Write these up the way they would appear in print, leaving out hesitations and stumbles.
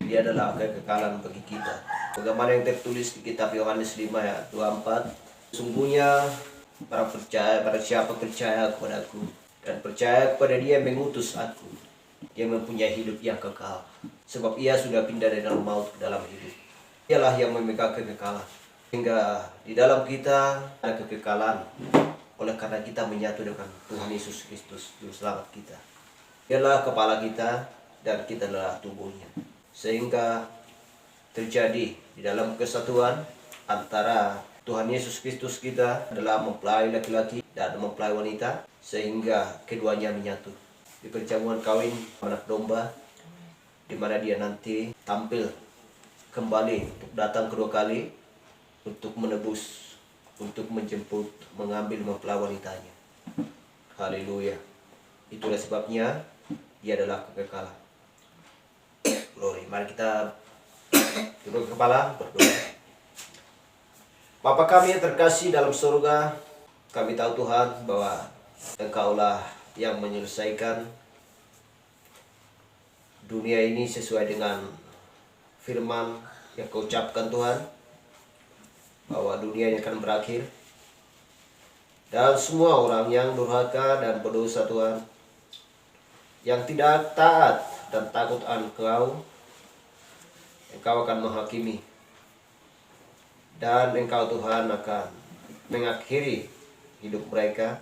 Dia adalah kekekalan bagi kita. Bagaimana yang tertulis di kitab Yohanes 5 ayat 24. Sungguhnya para siapa percaya kepadaku dan percaya kepada Dia yang mengutus aku, dia mempunyai hidup yang kekal. Sebab ia sudah pindah dari dalam maut ke dalam hidup. Dialah yang memegang kekekalan. Hingga di dalam kita ada kekekalan. Oleh karena kita menyatu dengan Tuhan Yesus Kristus, Juru Selamat kita. Dialah kepala kita dan kita adalah tubuhnya. Sehingga terjadi di dalam kesatuan antara Tuhan Yesus Kristus kita adalah mempelai laki-laki dan mempelai wanita. Sehingga keduanya menyatu. Di perjamuan kawin anak domba, di mana dia nanti tampil kembali untuk datang kedua kali untuk menebus, untuk menjemput, mengambil mempelai wanitanya. Haleluya. Itulah sebabnya dia adalah kekekalan. Glory. Mari kita tunduk kepala berdoa. Bapa kami yang terkasih dalam surga, kami tahu Tuhan bahwa Engkaulah yang menyelesaikan dunia ini sesuai dengan firman yang Kau ucapkan Tuhan, bahwa dunia ini akan berakhir dan semua orang yang durhaka dan berdosa Tuhan, yang tidak taat dan takut Engkau akan menghakimi, dan Engkau Tuhan akan mengakhiri hidup mereka,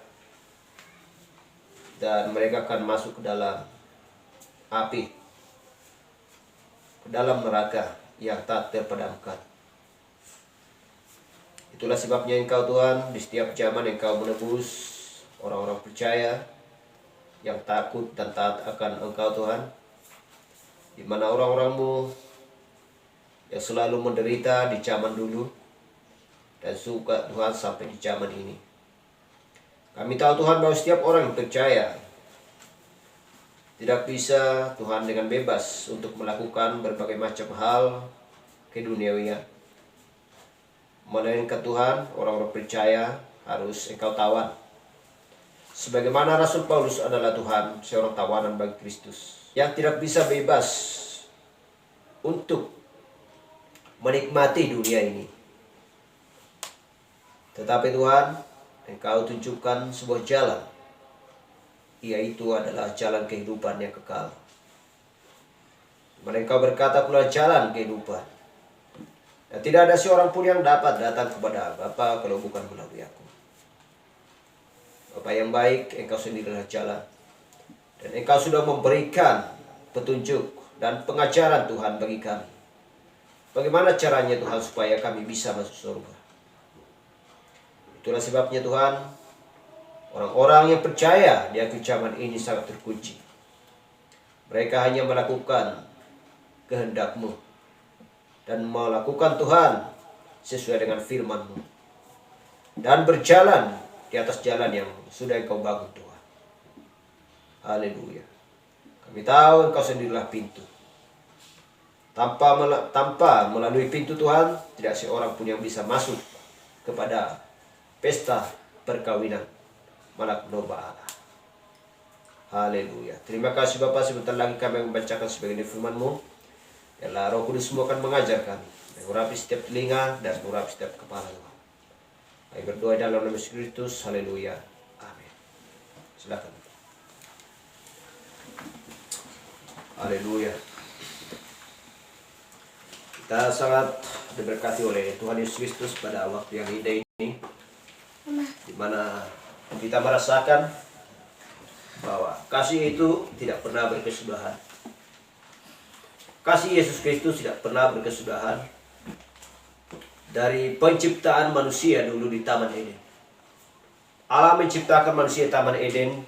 dan mereka akan masuk ke dalam api, ke dalam neraka yang tak terpadamkan. Itulah sebabnya Engkau Tuhan di setiap zaman Engkau menebus orang-orang percaya yang takut dan taat akan Engkau Tuhan, di mana orang-orang-Mu yang selalu menderita di zaman dulu dan suka Tuhan sampai di zaman ini. Kami tahu Tuhan bahwa setiap orang yang percaya tidak bisa Tuhan dengan bebas untuk melakukan berbagai macam hal keduniawian. Melainkan Tuhan, orang-orang percaya harus Engkau tawan. Sebagaimana Rasul Paulus adalah Tuhan, seorang tawanan bagi Kristus, yang tidak bisa bebas untuk menikmati dunia ini. Tetapi Tuhan, Engkau tunjukkan sebuah jalan, yaitu adalah jalan kehidupan yang kekal. Mereka berkata pula jalan kehidupan, dan tidak ada seorang pun yang dapat datang kepada Bapa kalau bukan melalui aku. Bapa yang baik, Engkau sendirilah jalan, dan Engkau sudah memberikan petunjuk dan pengajaran Tuhan bagi kami. Bagaimana caranya Tuhan supaya kami bisa masuk surga? Itulah sebabnya Tuhan, orang-orang yang percaya di akhir zaman ini sangat terkunci. Mereka hanya melakukan kehendak-Mu dan melakukan Tuhan sesuai dengan firman-Mu, dan berjalan di atas jalan yang sudah Engkau bangun Tuhan. Haleluya. Kami tahu Engkau sendirilah pintu. Tanpa melalui pintu Tuhan, tidak seorang pun yang bisa masuk kepada pesta perkawinan anak domba Allah. Haleluya. Terima kasih Bapak, sebentar lagi kami membacakan sebagian firman-Mu. Yalah, Roh Kudus-Mu akan mengajar kami, mengurapi setiap telinga dan mengurapi setiap kepala Tuhan. Kami berdoa dalam nama Yesus Kristus. Haleluya. Amin. Silakan. Haleluya. Kita sangat diberkati oleh Tuhan Yesus Kristus pada waktu yang indah ini, di mana kita merasakan bahwa kasih itu tidak pernah berkesudahan. Kasih Yesus Kristus tidak pernah berkesudahan. Dari penciptaan manusia dulu di Taman Eden, Allah menciptakan manusia di Taman Eden.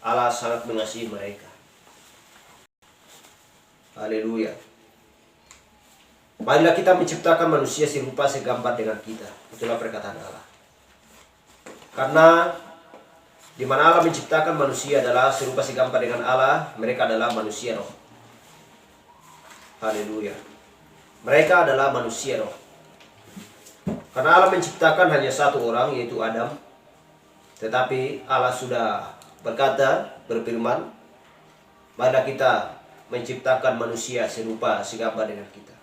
Allah sangat mengasihi mereka. Haleluya. Marilah kita menciptakan manusia serupa segambar dengan kita. Itulah perkataan Allah. Karena di mana Allah menciptakan manusia adalah serupa segambar dengan Allah, mereka adalah manusia roh. Haleluya. Mereka adalah manusia roh. Karena Allah menciptakan hanya satu orang, yaitu Adam. Tetapi Allah sudah berkata, berfirman, marilah kita menciptakan manusia serupa segambar dengan kita.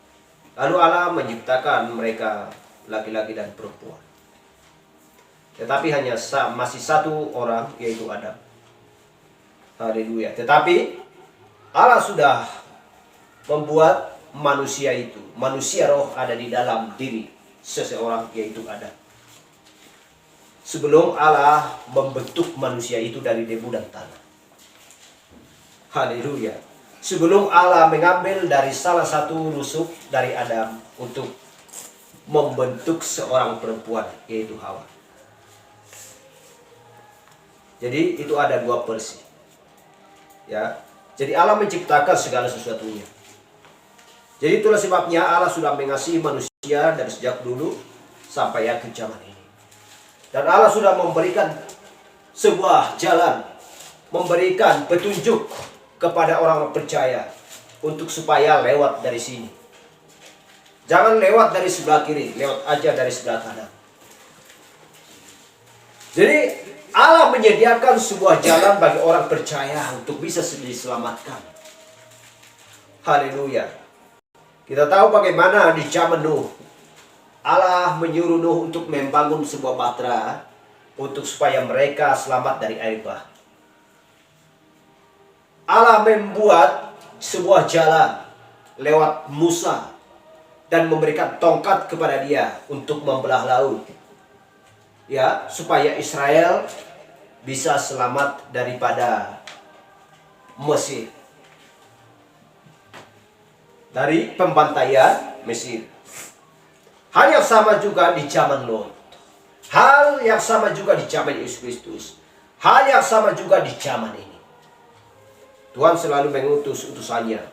Lalu Allah menciptakan mereka laki-laki dan perempuan. Tetapi hanya masih satu orang, yaitu Adam. Haleluya. Tetapi Allah sudah membuat manusia itu. Manusia roh ada di dalam diri seseorang, yaitu Adam. Sebelum Allah membentuk manusia itu dari debu dan tanah. Haleluya. Sebelum Allah mengambil dari salah satu rusuk dari Adam untuk membentuk seorang perempuan, yaitu Hawa. Jadi itu ada dua versi. Ya. Jadi Allah menciptakan segala sesuatunya. Jadi itulah sebabnya Allah sudah mengasihi manusia dari sejak dulu sampai akhir zaman ini. Dan Allah sudah memberikan sebuah jalan, memberikan petunjuk kepada orang percaya untuk supaya lewat dari sini. Jangan lewat dari sebelah kiri, lewat aja dari sebelah kanan. Jadi Allah menyediakan sebuah jalan bagi orang percaya untuk bisa diselamatkan. Haleluya. Kita tahu bagaimana di zaman Nuh, Allah menyuruh Nuh untuk membangun sebuah bahtera untuk supaya mereka selamat dari air bah. Allah membuat sebuah jalan lewat Musa dan memberikan tongkat kepada dia untuk membelah laut. Ya, supaya Israel bisa selamat daripada Mesir. Dari pembantaian Mesir. Hal yang sama juga di zaman Lot. Hal yang sama juga di zaman Yesus Kristus. Hal yang sama juga di zaman ini. Tuhan selalu mengutus utusannya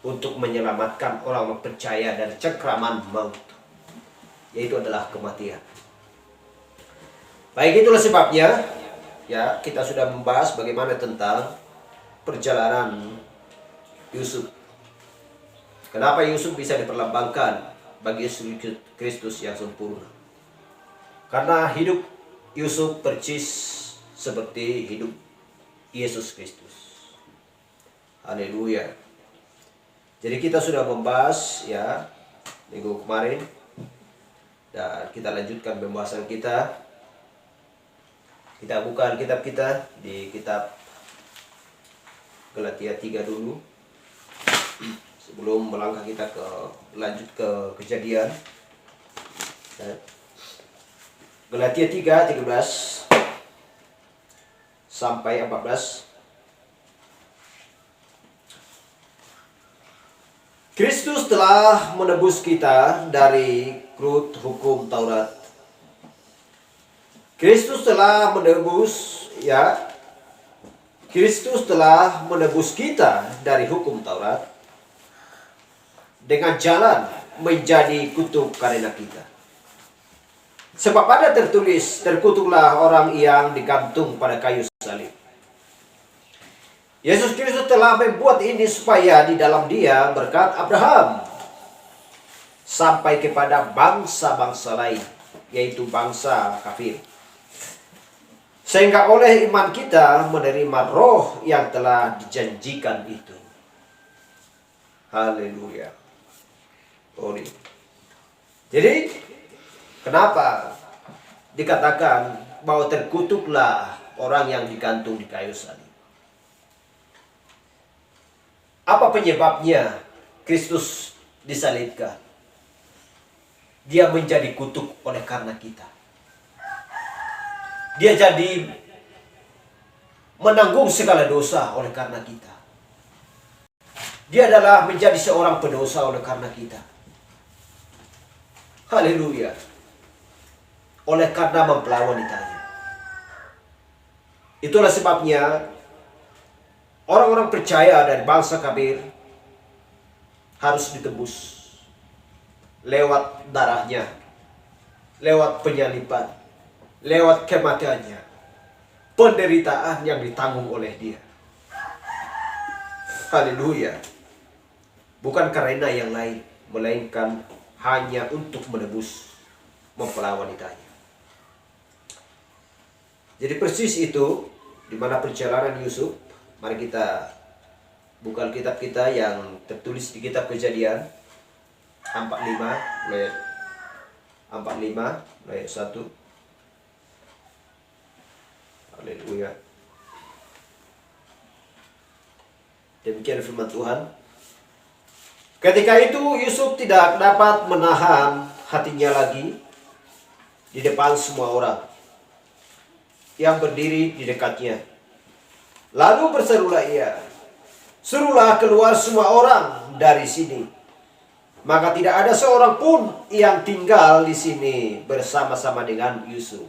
untuk menyelamatkan orang percaya dari cengkraman maut, yaitu adalah kematian. Baik, itulah sebabnya ya kita sudah membahas bagaimana tentang perjalanan Yusuf. Kenapa Yusuf bisa diperlambangkan bagi Yesus Kristus yang sempurna? Karena hidup Yusuf persis seperti hidup Yesus Kristus. Haleluya. Jadi kita sudah membahas ya minggu kemarin, dan kita lanjutkan pembahasan kita. Kita buka Alkitab kita di kitab Galatia 3 dulu. Sebelum melangkah kita lanjut ke Kejadian. Galatia 3:13 sampai 14. Kristus telah menebus kita dari krut hukum Taurat. Kristus telah menebus Kristus telah menebus kita dari hukum Taurat dengan jalan menjadi kutuk karena kita. Sebab ada tertulis, terkutuklah orang yang digantung pada kayu salib. Yesus Kristus telah membuat ini supaya di dalam Dia berkat Abraham sampai kepada bangsa-bangsa lain, yaitu bangsa kafir. Sehingga oleh iman kita menerima roh yang telah dijanjikan itu. Haleluya. Jadi, kenapa dikatakan bahwa terkutuklah orang yang digantung di kayu salib? Apa penyebabnya Kristus disalibkan? Dia menjadi kutuk oleh karena kita. Dia jadi menanggung segala dosa oleh karena kita. Dia adalah menjadi seorang pendosa oleh karena kita. Haleluya. Oleh karena mempelai wanitanya. Itulah sebabnya orang-orang percaya dari bangsa kafir harus ditebus lewat darahnya, lewat penyaliban, lewat kematiannya, penderitaan yang ditanggung oleh dia. Haleluya. Bukan karena yang lain, melainkan hanya untuk menebus mempelai wanitanya. Jadi persis itu di mana perjalanan Yusuf. Mari kita Bukan kitab kita yang tertulis di kitab Kejadian 45 ayat 1. Haleluya. Demikian firman Tuhan. Ketika itu Yusuf tidak dapat menahan hatinya lagi di depan semua orang yang berdiri di dekatnya. Lalu berserulah ia, "Suruhlah keluar semua orang dari sini." Maka tidak ada seorang pun yang tinggal di sini bersama-sama dengan Yusuf.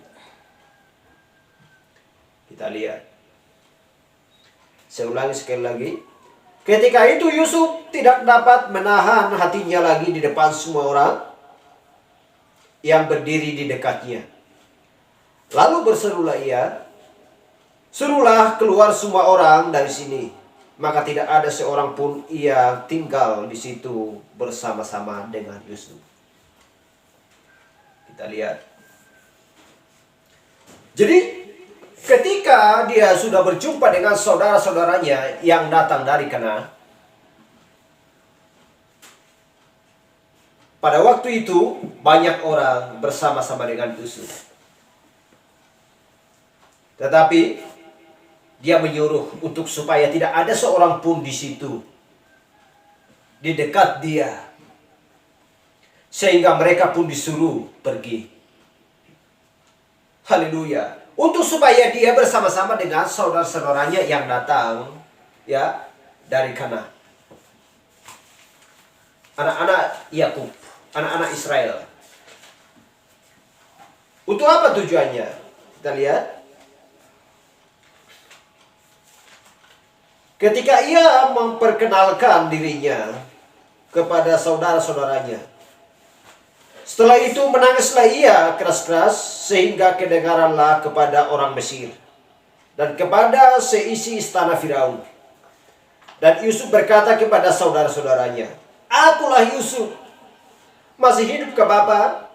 Kita lihat. Saya ulangi sekali lagi. Ketika itu Yusuf tidak dapat menahan hatinya lagi di depan semua orang yang berdiri di dekatnya. Lalu berserulah ia, "Suruhlah keluar semua orang dari sini." Maka tidak ada seorang pun yang tinggal di situ bersama-sama dengan Yusuf. Kita lihat. Jadi ketika dia sudah berjumpa dengan saudara-saudaranya yang datang dari Kanaan, pada waktu itu banyak orang bersama-sama dengan Yusuf. Tetapi dia menyuruh untuk supaya tidak ada seorang pun di situ, di dekat dia. Sehingga mereka pun disuruh pergi. Haleluya. Untuk supaya dia bersama-sama dengan saudara-saudaranya yang datang ya dari Kanaan. Anak-anak Yakub, anak-anak Israel. Untuk apa tujuannya? Kita lihat. Ketika ia memperkenalkan dirinya kepada saudara-saudaranya. Setelah itu menangislah ia keras-keras sehingga kedengaranlah kepada orang Mesir dan kepada seisi istana Firaun. Dan Yusuf berkata kepada saudara-saudaranya, "Akulah Yusuf, masih hidup ke Bapa?"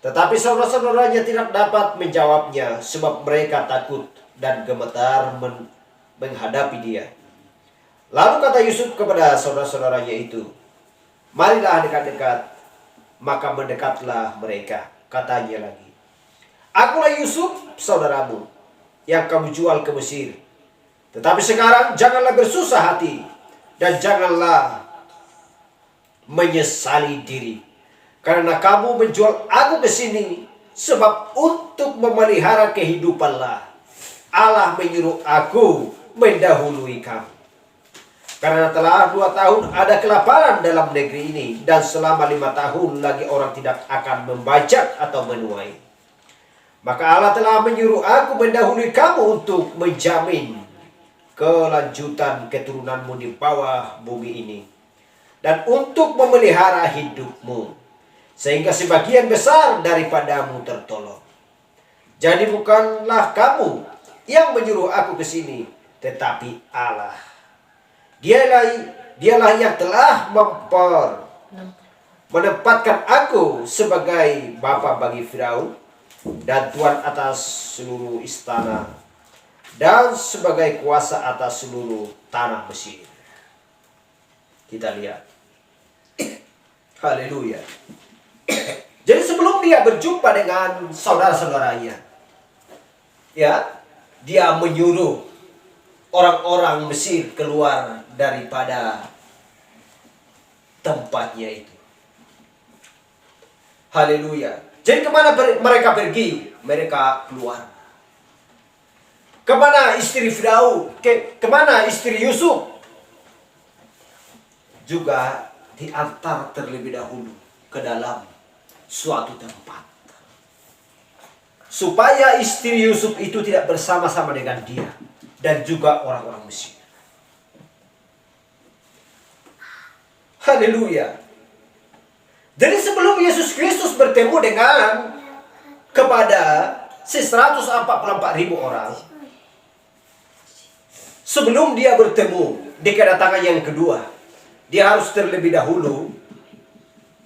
Tetapi saudara-saudaranya tidak dapat menjawabnya sebab mereka takut dan gemetar menghadapi dia. Lalu kata Yusuf kepada saudara-saudaranya itu, "Marilah dekat-dekat." Maka mendekatlah mereka. Katanya lagi, "Akulah Yusuf, saudaramu, yang kamu jual ke Mesir. Tetapi sekarang janganlah bersusah hati dan janganlah menyesali diri, karena kamu menjual aku ke sini, sebab untuk memelihara kehidupanlah Allah menyuruh aku mendahului kamu. Karena telah 2 tahun ada kelaparan dalam negeri ini, dan selama 5 tahun lagi orang tidak akan membajak atau menuai. Maka Allah telah menyuruh aku mendahului kamu untuk menjamin kelanjutan keturunanmu di bawah bumi ini, dan untuk memelihara hidupmu, sehingga sebagian besar daripadamu tertolong. Jadi bukanlah kamu yang menyuruh aku ke sini, tetapi Allah. Dialah yang telah menempatkan aku sebagai bapa bagi Firaun dan tuan atas seluruh istana, dan sebagai kuasa atas seluruh tanah Mesir." Kita lihat. Haleluya. Jadi sebelum dia berjumpa dengan saudara-saudaranya, ya, dia menyuruh orang-orang Mesir keluar daripada tempatnya itu. Haleluya. Jadi kemana mereka pergi? Mereka keluar. Kemana istri Firaun? Kemana istri Yusuf? Juga diantar terlebih dahulu ke dalam suatu tempat, supaya istri Yusuf itu tidak bersama-sama dengan dia dan juga orang-orang Mesir. Haleluya. Jadi sebelum Yesus Kristus bertemu dengan kepada 144.000 orang, sebelum dia bertemu di kedatangan yang kedua, dia harus terlebih dahulu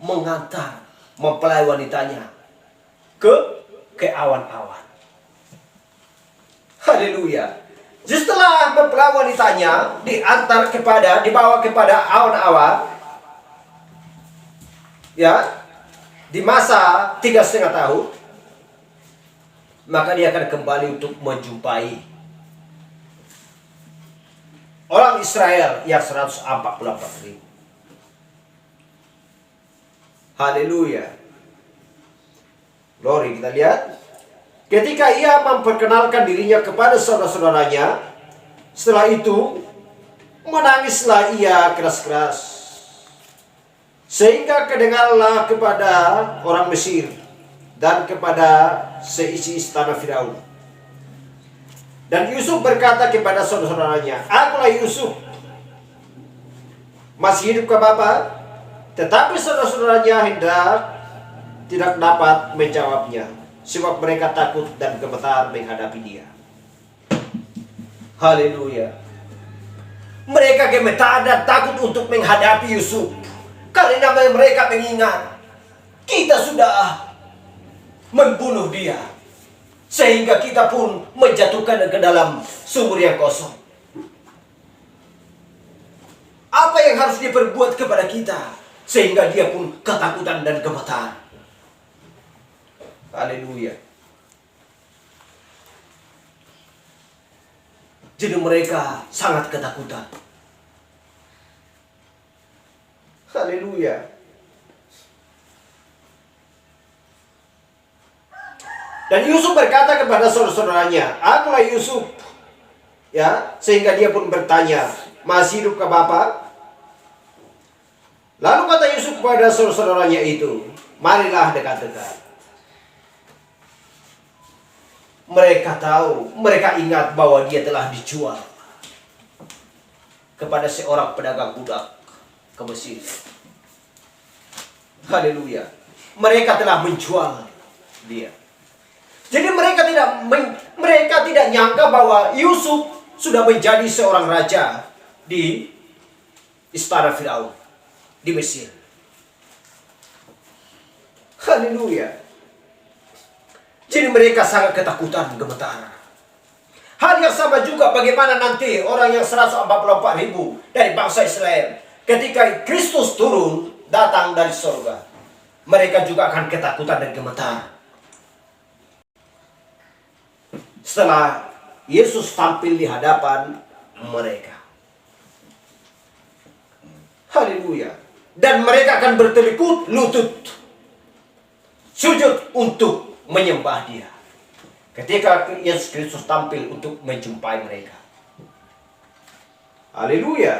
mengantar mempelai wanitanya ke awan-awan. Haleluya. Setelah mempelai wanitanya dibawa kepada awan-awan, ya, di masa 3,5 tahun, maka dia akan kembali untuk menjumpai orang Israel yang 144.000. Haleluya. Glory, kita lihat. Ketika ia memperkenalkan dirinya kepada saudara-saudaranya, setelah itu menangislah ia keras-keras. Sehingga kedengarlah kepada orang Mesir dan kepada seisi istana Firaun. Dan Yusuf berkata kepada saudara-saudaranya, "Akulah Yusuf. Masih hidup ke Bapa?" Tetapi saudara-saudaranya tidak dapat menjawabnya, sebab mereka takut dan gemetar menghadapi dia. Haleluya. Mereka gemetar dan takut untuk menghadapi Yusuf, karena mereka mengingat, kita sudah membunuh dia, sehingga kita pun menjatuhkan ke dalam sumur yang kosong. Apa yang harus diperbuat kepada kita sehingga dia pun ketakutan dan gemetar? Haleluya. Jadi mereka sangat ketakutan. Haleluya. Dan Yusuf berkata kepada saudara-saudaranya, "Akulah Yusuf." Ya, sehingga dia pun bertanya, "Masih hidup ke Bapa?" Lalu kata Yusuf kepada saudara-saudaranya itu, "Marilah dekat-dekat." Mereka tahu, mereka ingat bahwa dia telah dijual kepada seorang pedagang budak ke Mesir. Haleluya. Mereka telah menjual dia. Jadi mereka tidak nyangka bahwa Yusuf sudah menjadi seorang raja di istana Firaun di Mesir. Haleluya. Jadi mereka sangat ketakutan, gemetar. Hal yang sama juga bagaimana nanti orang yang 144.000 dari bangsa Israel, ketika Kristus turun datang dari surga, mereka juga akan ketakutan dan gemetar. Setelah Yesus tampil di hadapan mereka. Haleluya. Dan mereka akan bertelikut lutut, sujud untuk menyembah dia ketika Yesus Kristus tampil untuk menjumpai mereka. Haleluya.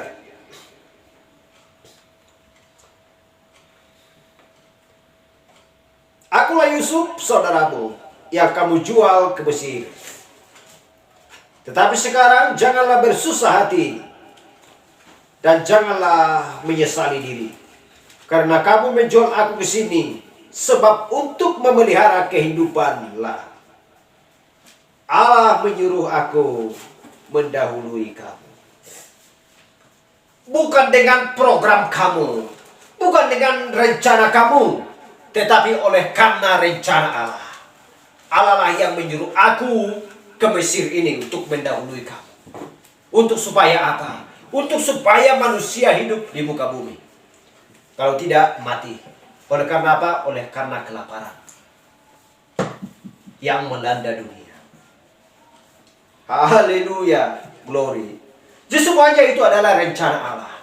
Akulah Yusuf, saudaramu, yang kamu jual ke Mesir. Tetapi sekarang janganlah bersusah hati dan janganlah menyesali diri, karena kamu menjual aku ke sini, sebab untuk memelihara kehidupanlah Allah menyuruh aku mendahului kamu. Bukan dengan program kamu, bukan dengan rencana kamu, tetapi oleh karena rencana Allah. Allah lah yang menyuruh aku ke Mesir ini untuk mendahului kamu. Untuk supaya apa? Untuk supaya manusia hidup di muka bumi. Kalau tidak, mati. Oleh karena apa? Oleh karena kelaparan yang melanda dunia. Haleluya. Glory. Jadi semuanya itu adalah rencana Allah.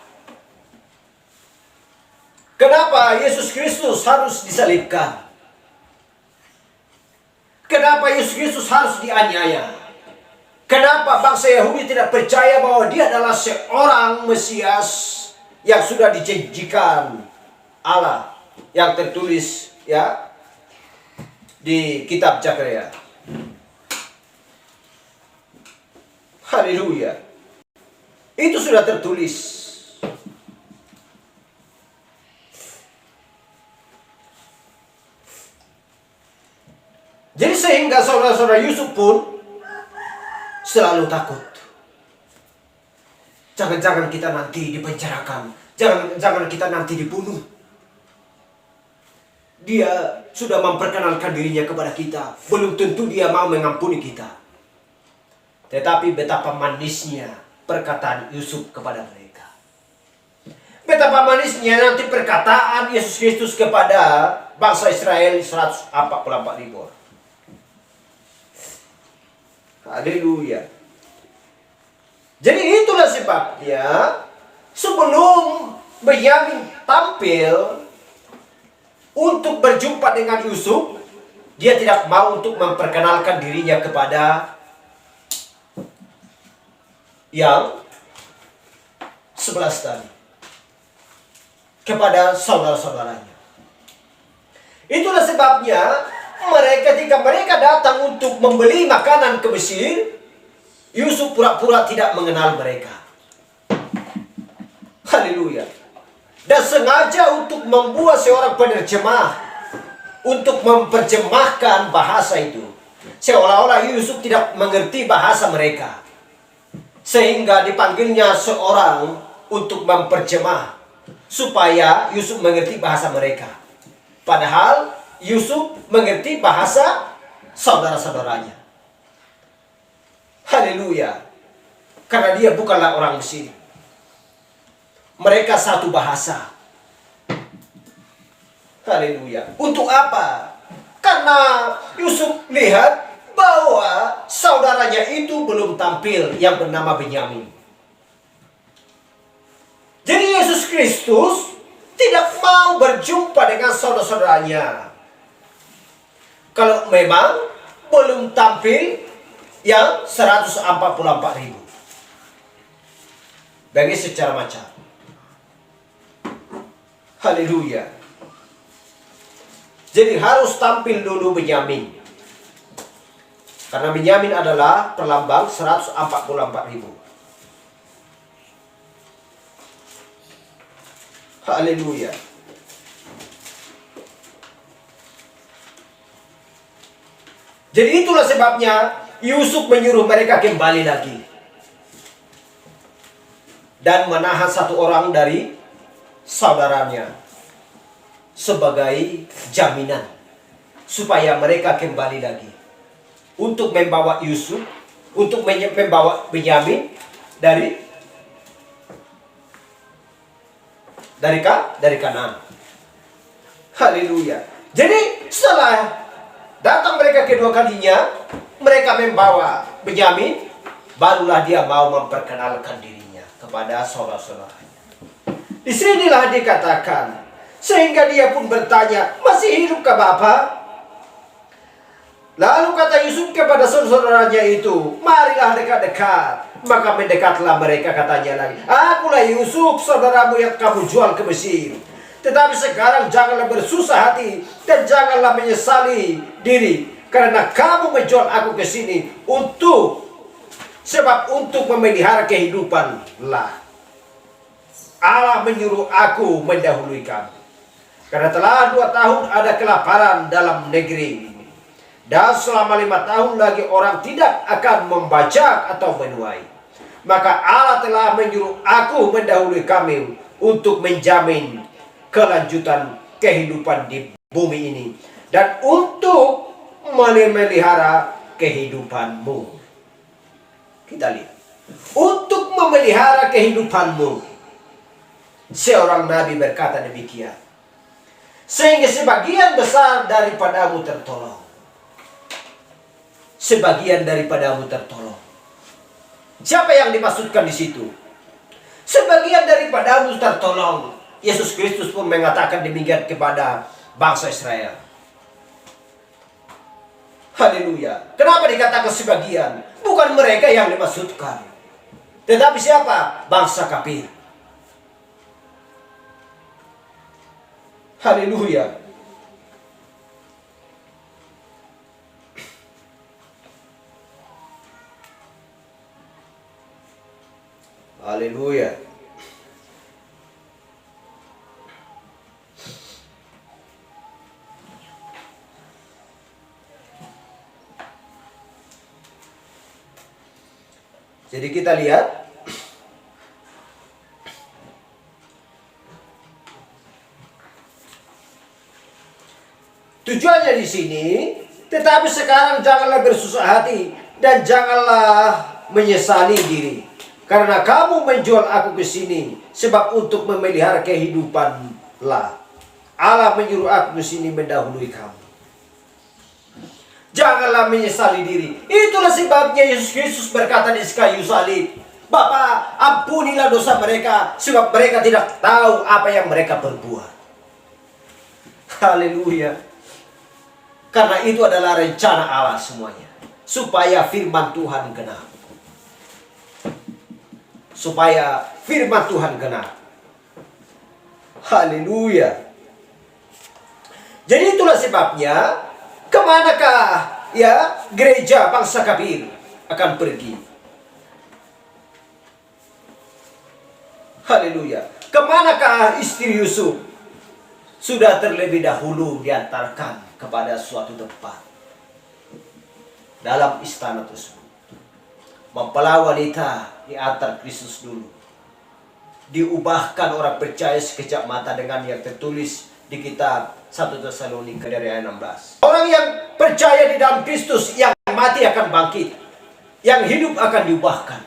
Kenapa Yesus Kristus harus disalibkan? Kenapa Yesus Kristus harus dianiaya? Kenapa bangsa Yahudi tidak percaya bahwa dia adalah seorang Mesias yang sudah dijanjikan Allah, yang tertulis ya di kitab Zakaria. Haleluya. Itu sudah tertulis. Jadi sehingga saudara-saudara Yusuf pun selalu takut. Jangan-jangan kita nanti dipenjarakan. Jangan kita nanti dibunuh. Dia sudah memperkenalkan dirinya kepada kita. Belum tentu dia mau mengampuni kita. Tetapi betapa manisnya perkataan Yusuf kepada mereka. Betapa manisnya nanti perkataan Yesus Kristus kepada bangsa Israel 144.000 orang. Haleluya. Jadi itulah sebabnya sebelum Benyamin tampil untuk berjumpa dengan Yusuf, dia tidak mau untuk memperkenalkan dirinya kepada yang 11 tadi, kepada saudara-saudaranya. Itulah sebabnya ketika mereka datang untuk membeli makanan ke Mesir, Yusuf pura-pura tidak mengenal mereka. Haleluya. Dan sengaja untuk membuat seorang penerjemah untuk memperjemahkan bahasa itu, seolah-olah Yusuf tidak mengerti bahasa mereka, sehingga dipanggilnya seorang untuk memperjemah supaya Yusuf mengerti bahasa mereka. Padahal Yusuf mengerti bahasa saudara-saudaranya. Haleluya. Karena dia bukanlah orang Mesir. Mereka satu bahasa. Haleluya. Untuk apa? Karena Yusuf lihat bahwa saudaranya itu belum tampil yang bernama Benyamin. Jadi Yesus Kristus tidak mau berjumpa dengan saudara-saudaranya kalau memang belum tampil yang 144.000. Bagi secara macam. Haleluya. Jadi harus tampil dulu Benyamin. Karena Benyamin adalah perlambang 144.000. Haleluya. Jadi itulah sebabnya Yusuf menyuruh mereka kembali lagi dan menahan satu orang dari saudaranya sebagai jaminan supaya mereka kembali lagi untuk membawa Yusuf, untuk membawa Benyamin dari Kanaan. Haleluya. Jadi setelah datang mereka kedua kalinya, mereka membawa Benyamin, barulah dia mau memperkenalkan dirinya kepada saudara-saudaranya. Disinilah dikatakan, sehingga dia pun bertanya, masih hidupkah Bapak? Lalu kata Yusuf kepada saudara-saudaranya itu, marilah dekat-dekat. Maka mendekatlah mereka, katanya lagi, akulah Yusuf, saudaramu yang kamu jual ke Mesir. Tetapi sekarang janganlah bersusah hati dan janganlah menyesali diri, karena kamu menjual aku ke sini untuk memelihara kehidupan lah. Allah menyuruh aku mendahului kamu. Karena telah 2 tahun ada kelaparan dalam negeri ini, dan selama 5 tahun lagi orang tidak akan membajak atau menuai. Maka Allah telah menyuruh aku mendahului kamu untuk menjamin kelanjutan kehidupan di bumi ini dan untuk memelihara kehidupanmu. Kita lihat, untuk memelihara kehidupanmu. Seorang nabi berkata demikian, sehingga sebagian besar daripadamu tertolong. Sebagian daripadamu tertolong. Siapa yang dimaksudkan di situ? Sebagian daripadamu tertolong. Yesus Kristus pun mengatakan demikian kepada bangsa Israel. Haleluya. Kenapa dikatakan sebagian? Bukan mereka yang dimaksudkan, tetapi siapa? Bangsa kafir. Haleluya. Haleluya. Jadi kita lihat tujuannya di sini. Tetapi sekarang janganlah bersusah hati dan janganlah menyesali diri, karena kamu menjual aku ke sini, sebab untuk memelihara kehidupanlah Allah menyuruh aku ke sini mendahului kamu. Janganlah menyesali diri. Itulah sebabnya Yesus Kristus berkata di kayu salib, Bapa, ampunilah dosa mereka, sebab mereka tidak tahu apa yang mereka perbuat. Haleluya. Karena itu adalah rencana Allah semuanya, supaya firman Tuhan genap. Supaya firman Tuhan genap. Haleluya. Jadi itulah sebabnya, kemanakah ya gereja bangsa kafir akan pergi? Haleluya. Kemanakah istri Yusuf? Sudah terlebih dahulu diantarkan kepada suatu tempat dalam istana tersebut. Mempelai wanita diantar Kristus dulu. Diubahkan orang percaya sekejap mata dengan yang tertulis di kitab 1 Tesalonika dari ayat 16. Orang yang percaya di dalam Kristus, yang mati akan bangkit, yang hidup akan diubahkan,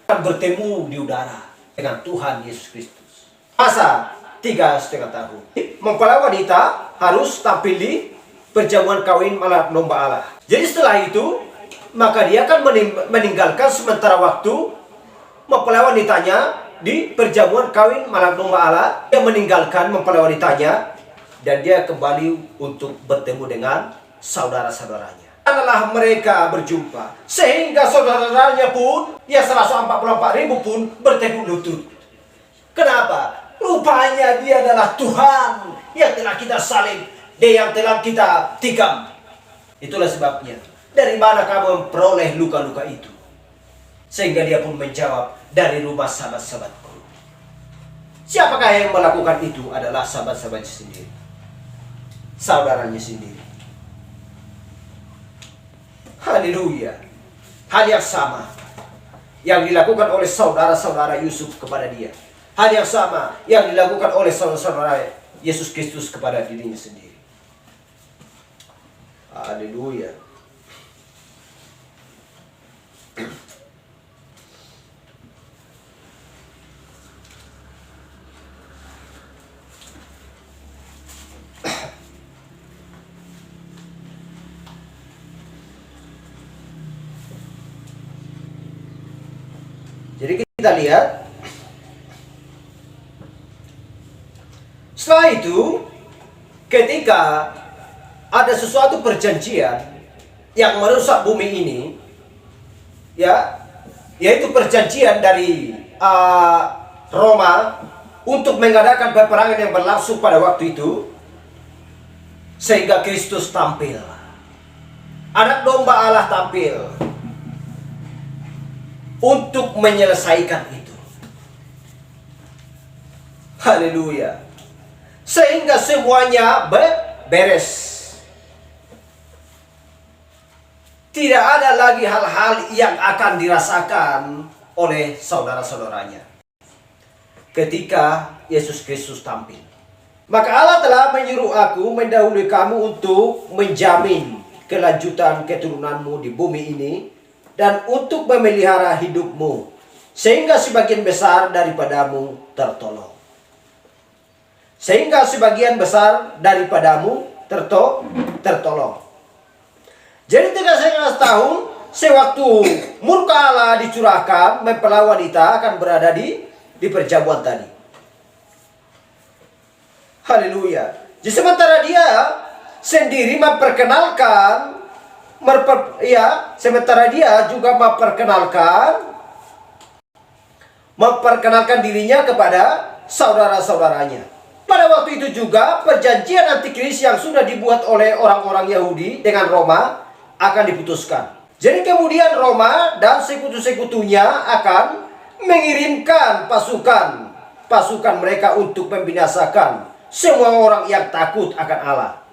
akan bertemu di udara dengan Tuhan Yesus Kristus. Masa 3,5 tahun. Mempelai wanita harus tampil di perjamuan kawin malam domba Allah. Jadi setelah itu, maka dia akan meninggalkan sementara waktu mempelai wanitanya di perjamuan kawin malam domba Allah. Dia meninggalkan mempelai wanitanya dan dia kembali untuk bertemu dengan saudara-saudaranya. Adalah mereka berjumpa, sehingga saudara-saudaranya pun, ya 144.000 pun bertekuk lutut. Kenapa? Rupanya dia adalah Tuhan yang telah kita salib, dia yang telah kita tikam. Itulah sebabnya, dari mana kamu memperoleh luka-luka itu? Sehingga dia pun menjawab, dari rumah sahabat-sahabatku. Siapakah yang melakukan itu? Adalah sahabat-sahabatnya sendiri, saudaranya sendiri. Haleluya. Hal yang sama yang dilakukan oleh saudara-saudara Yusuf kepada dia. Hal yang sama yang dilakukan oleh saudara-saudara Yesus Kristus kepada dirinya sendiri. Haleluya. Jadi kita lihat, setelah itu ketika ada sesuatu perjanjian yang merusak bumi ini, ya, yaitu perjanjian dari Roma untuk mengadakan peperangan yang berlangsung pada waktu itu, sehingga Kristus tampil, anak domba Allah tampil untuk menyelesaikan itu. Haleluya. Sehingga semuanya beres. Tidak ada lagi hal-hal yang akan dirasakan oleh saudara-saudaranya ketika Yesus Kristus tampil. Maka Allah telah menyuruh aku mendahului kamu untuk menjamin kelanjutan keturunanmu di bumi ini, dan untuk memelihara hidupmu, sehingga sebagian besar daripadamu tertolong. Sehingga sebagian besar daripadamu tertolong. Jadi 3,5 tahun, sewaktu murka Allah dicurahkan, mempelai wanita akan berada di perjamuan tadi. Haleluya. Jadi sementara dia sendiri memperkenalkan, sementara dia juga memperkenalkan dirinya kepada saudara-saudaranya. Pada waktu itu juga perjanjian antikris yang sudah dibuat oleh orang-orang Yahudi dengan Roma akan diputuskan. Jadi kemudian Roma dan sekutu-sekutunya akan mengirimkan pasukan mereka untuk membinasakan semua orang yang takut akan Allah.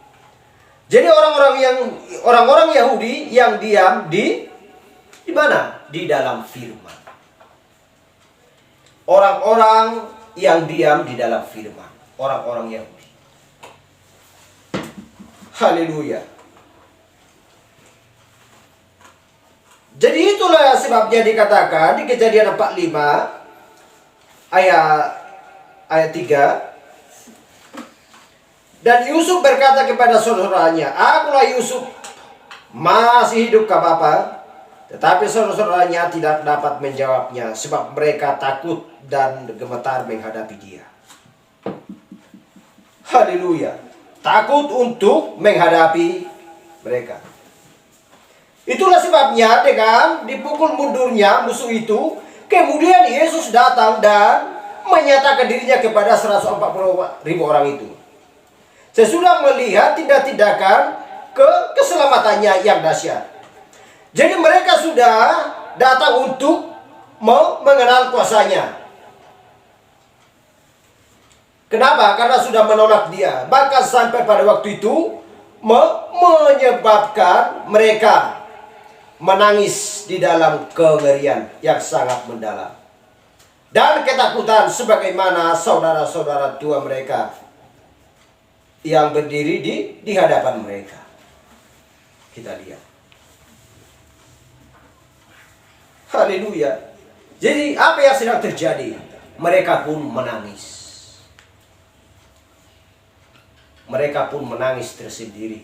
Jadi orang-orang Yahudi yang diam di mana? Di dalam firman. Orang-orang yang diam di dalam firman. Orang-orang Yahudi. Haleluya. Jadi itulah Itulah sebabnya dikatakan di Kejadian 45 ayat 3. Dan Yusuf berkata kepada saudara-saudaranya, "Akulah Yusuf, masih hidupkah Bapa?" Tetapi saudara-saudaranya tidak dapat menjawabnya, sebab mereka takut dan gemetar menghadapi dia. Haleluya. Takut untuk menghadapi mereka. Itulah sebabnya dengan dipukul mundurnya musuh itu, kemudian Yesus datang dan menyatakan dirinya kepada 140.000 orang itu. Sesudah melihat tindak-tindakan keselamatannya yang dahsyat. Jadi mereka sudah datang untuk mengenal kuasanya. Kenapa? Karena sudah menolak dia. Bahkan sampai pada waktu itu menyebabkan mereka menangis di dalam kengerian yang sangat mendalam. Dan ketakutan sebagaimana saudara-saudara tua mereka yang berdiri di hadapan mereka. Kita lihat. Haleluya. Jadi apa yang sedang terjadi? Mereka pun menangis. Mereka pun menangis tersendiri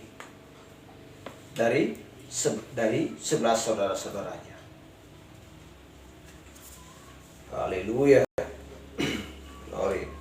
dari 11 saudara-saudaranya. Haleluya. Glory.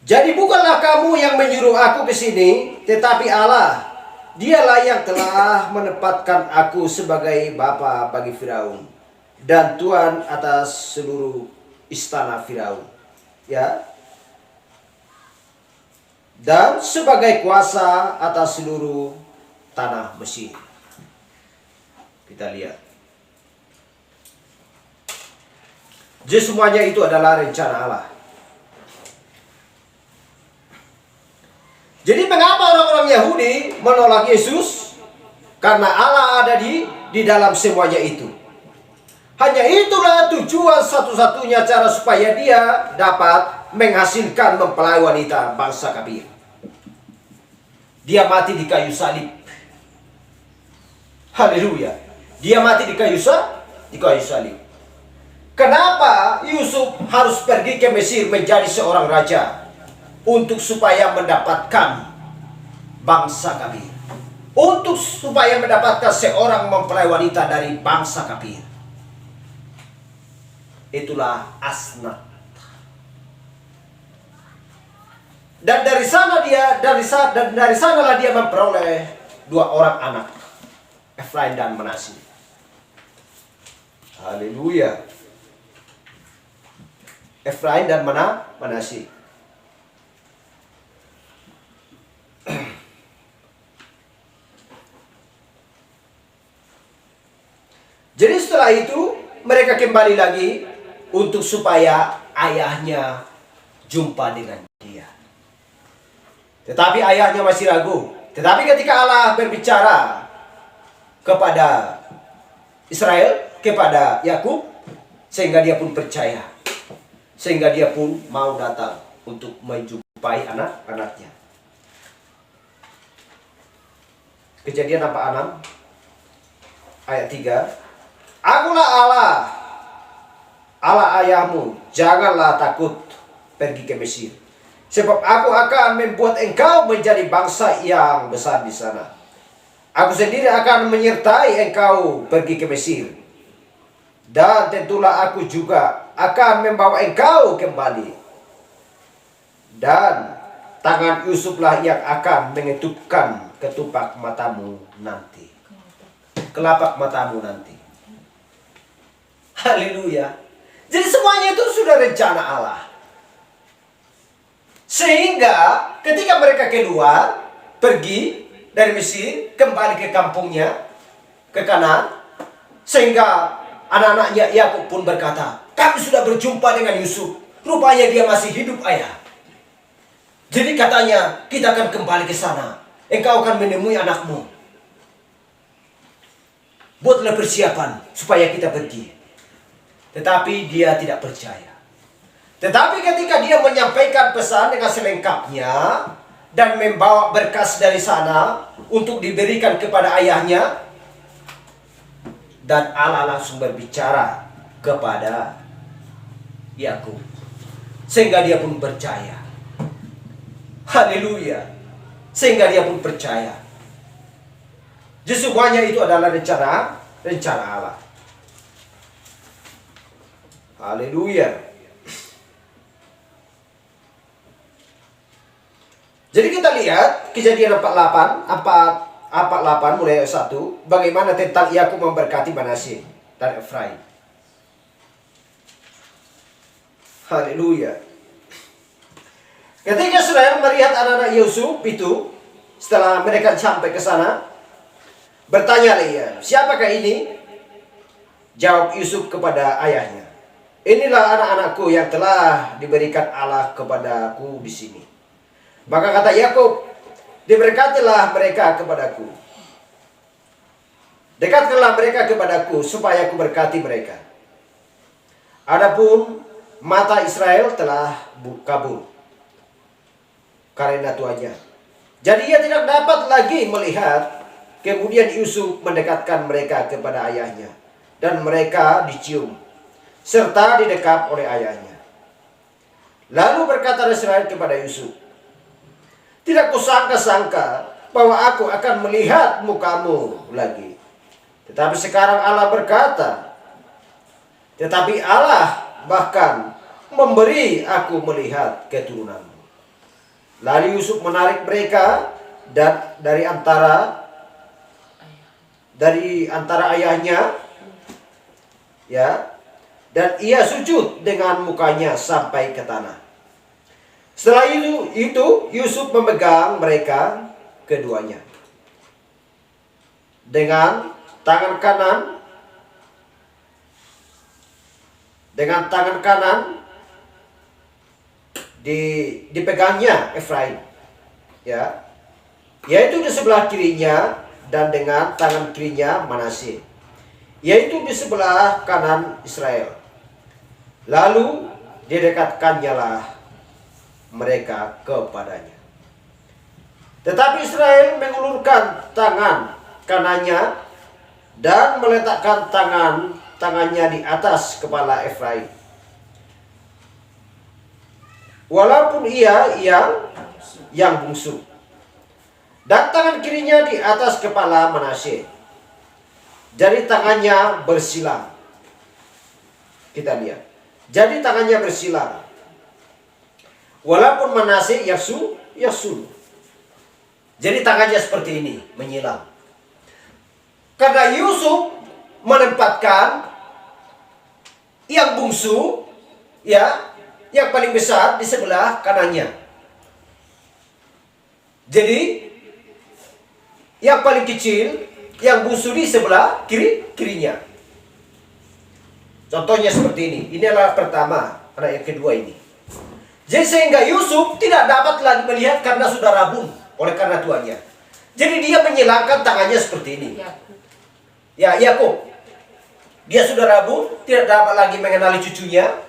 Jadi bukanlah kamu yang menyuruh aku ke sini, tetapi Allah. Dialah yang telah menempatkan aku sebagai bapa bagi Firaun dan tuan atas seluruh istana Firaun. Ya. Dan sebagai kuasa atas seluruh tanah Mesir. Kita lihat. Jadi semuanya itu adalah rencana Allah. Jadi mengapa orang-orang Yahudi menolak Yesus? Karena Allah ada di dalam semuanya itu. Hanya itulah tujuan satu-satunya cara supaya dia dapat menghasilkan mempelai wanita bangsa kafir. Dia mati di kayu salib. Haleluya. Dia mati di kayu salib. Kenapa Yusuf harus pergi ke Mesir menjadi seorang raja? Untuk supaya mendapatkan bangsa kafir. Untuk supaya mendapatkan seorang mempelai wanita dari bangsa kafir. Itulah Asnat. Dan dari sanalah dia memperoleh 2 orang anak, Efraim dan Manasye. Haleluya. Efraim dan Manasye. Jadi setelah itu mereka kembali lagi untuk supaya ayahnya jumpa dengan dia. Tetapi ayahnya masih ragu. Tetapi ketika Allah berbicara kepada Israel, kepada Yakub, sehingga dia pun percaya. Sehingga dia pun mau datang untuk menjumpai anak-anaknya. Kejadian 46 ayat 3. Akulah Allah ayahmu, janganlah takut pergi ke Mesir. Sebab aku akan membuat engkau menjadi bangsa yang besar di sana. Aku sendiri akan menyertai engkau pergi ke Mesir. Dan tentulah aku juga akan membawa engkau kembali. Dan tangan Yusuflah yang akan mengetupkan ketupak matamu nanti. Kelapak matamu nanti. Haleluya. Jadi semuanya itu sudah rencana Allah. Sehingga ketika mereka keluar, pergi dari Mesir, kembali ke kampungnya, ke Kanaan, sehingga anak-anaknya Yakub pun berkata, kami sudah berjumpa dengan Yusuf. Rupanya dia masih hidup, ayah. Jadi katanya, kita akan kembali ke sana. Engkau akan menemui anakmu. Buatlah persiapan supaya kita pergi. Tetapi dia tidak percaya. Tetapi ketika dia menyampaikan pesan dengan selengkapnya dan membawa berkas dari sana untuk diberikan kepada ayahnya, dan Allah langsung berbicara kepada Yakub, sehingga dia pun percaya. Haleluya. Sehingga dia pun percaya. Jadi semuanya itu adalah rencana Allah. Haleluya. Jadi kita lihat Kejadian 48 mulai 1, bagaimana tentang Yakub memberkati Manasye dan Efraim. Haleluya. Ketika Israel melihat anak-anak Yusuf itu, setelah mereka sampai ke sana, bertanya ia, siapakah ini? Jawab Yusuf kepada ayahnya, inilah anak-anakku yang telah diberikan Allah kepadaku di sini. Maka kata Yakub, diberkatilah mereka kepadaku. Dekatkanlah mereka kepadaku supaya aku berkati mereka. Adapun mata Israel telah kabur karena tuanya. Jadi ia tidak dapat lagi melihat. Kemudian Yusuf mendekatkan mereka kepada ayahnya, dan mereka dicium serta didekap oleh ayahnya. Lalu berkata Israel kepada Yusuf, tidak kusangka-sangka bahwa aku akan melihat mukamu lagi. Tetapi sekarang Allah berkata, tetapi Allah bahkan memberi aku melihat keturunanmu. Lalu Yusuf menarik mereka dan dari antara ayahnya, ya, dan ia sujud dengan mukanya sampai ke tanah. Setelah itu Yusuf memegang mereka keduanya dengan tangan kanan dipegangnya Efraim, ya, yaitu di sebelah kirinya, dan dengan tangan kirinya Manasye, yaitu di sebelah kanan Israel. Lalu didekatkannya lah mereka kepadanya. Tetapi Israel mengulurkan tangan kanannya dan meletakkan tangannya di atas kepala Efraim, walaupun ia yang bungsu, dan tangan kirinya di atas kepala Manasye. Jadi tangannya bersilang. Kita lihat. Jadi tangannya bersilang. Walaupun Manasye yasul. Jadi tangannya seperti ini, menyilang. Karena Yusuf menempatkan yang bungsu, ya, yang paling besar di sebelah kanannya. Jadi yang paling kecil, yang bungsu di sebelah kirinya. Contohnya seperti ini. Ini adalah pertama, anak yang kedua ini. Jadi sehingga Yusuf tidak dapat lagi melihat karena sudah rabun oleh karena tuannya. Jadi dia menyilangkan tangannya seperti ini. Ya, Yakub. Dia sudah rabun, tidak dapat lagi mengenali cucunya.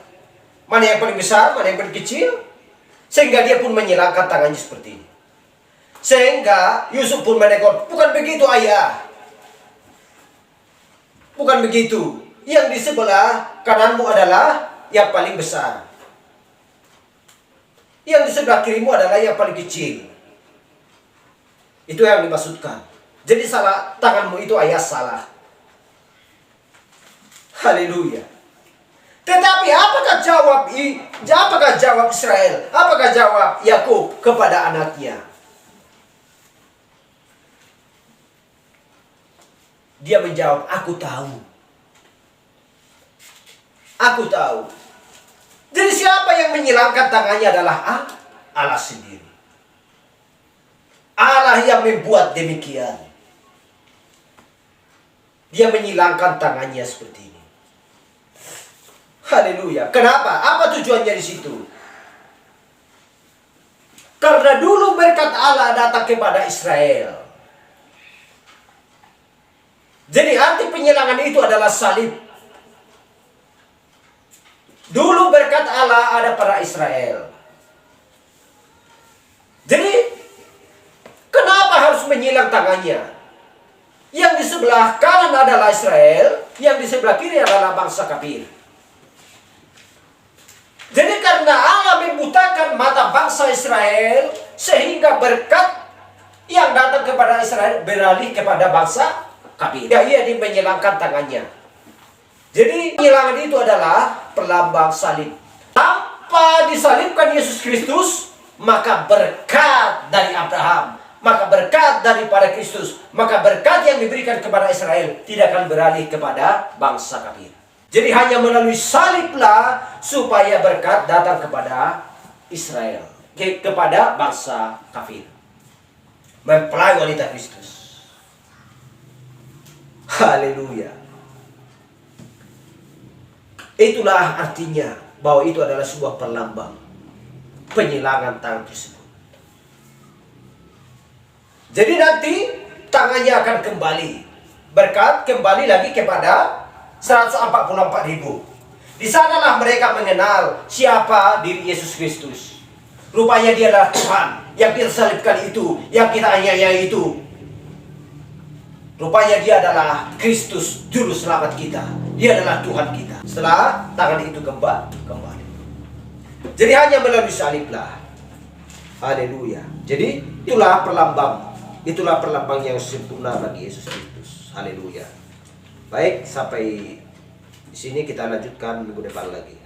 Mana yang paling besar, mana yang paling kecil. Sehingga dia pun menyilangkan tangannya seperti ini. Sehingga Yusuf pun menegur, bukan begitu ayah. Bukan begitu. Yang di sebelah kananmu adalah yang paling besar. Yang di sebelah kirimu adalah yang paling kecil. Itu yang dimaksudkan. Jadi salah tanganmu itu ayah salah. Haleluya. Tetapi apakah jawab Israel? Apakah jawab Yakub kepada anaknya? Dia menjawab, aku tahu. Aku tahu. Jadi siapa yang menyilangkan tangannya adalah Allah sendiri. Allah yang membuat demikian. Dia menyilangkan tangannya seperti ini. Haleluya. Kenapa? Apa tujuannya di situ? Karena dulu berkat Allah datang kepada Israel. Jadi arti penyelangan itu adalah salib. Dulu berkat Allah ada pada Israel. Jadi kenapa harus menyilang tangannya? Yang di sebelah kanan adalah Israel, yang di sebelah kiri adalah bangsa kafir. Jadi karena Allah membutakan mata bangsa Israel, sehingga berkat yang datang kepada Israel beralih kepada bangsa kafir. Ya, ia menyilangkan tangannya. Jadi penyelangan itu adalah perlambang salib. Tanpa disalibkan Yesus Kristus, maka berkat dari Abraham, maka berkat daripada Kristus, maka berkat yang diberikan kepada Israel tidak akan beralih kepada bangsa kafir. Jadi hanya melalui saliblah supaya berkat datang kepada Israel, kepada bangsa kafir, mempelai wanita Kristus. Haleluya. Itulah artinya bahwa itu adalah sebuah perlambang penyilangan tangan tersebut. Jadi nanti tangannya akan kembali, berkat kembali lagi kepada 144.000. Di sanalah mereka mengenal siapa diri Yesus Kristus. Rupanya dia adalah Tuhan yang disalibkan itu, yang kita aniaya itu. Rupanya dia adalah Kristus, juru selamat kita. Dia adalah Tuhan kita. Setelah tangan itu kembali. Jadi hanya melalui saliblah. Haleluya. Jadi itulah perlambang. Itulah perlambang yang sempurna bagi Yesus Kristus. Haleluya. Baik, sampai di sini kita lanjutkan minggu depan lagi.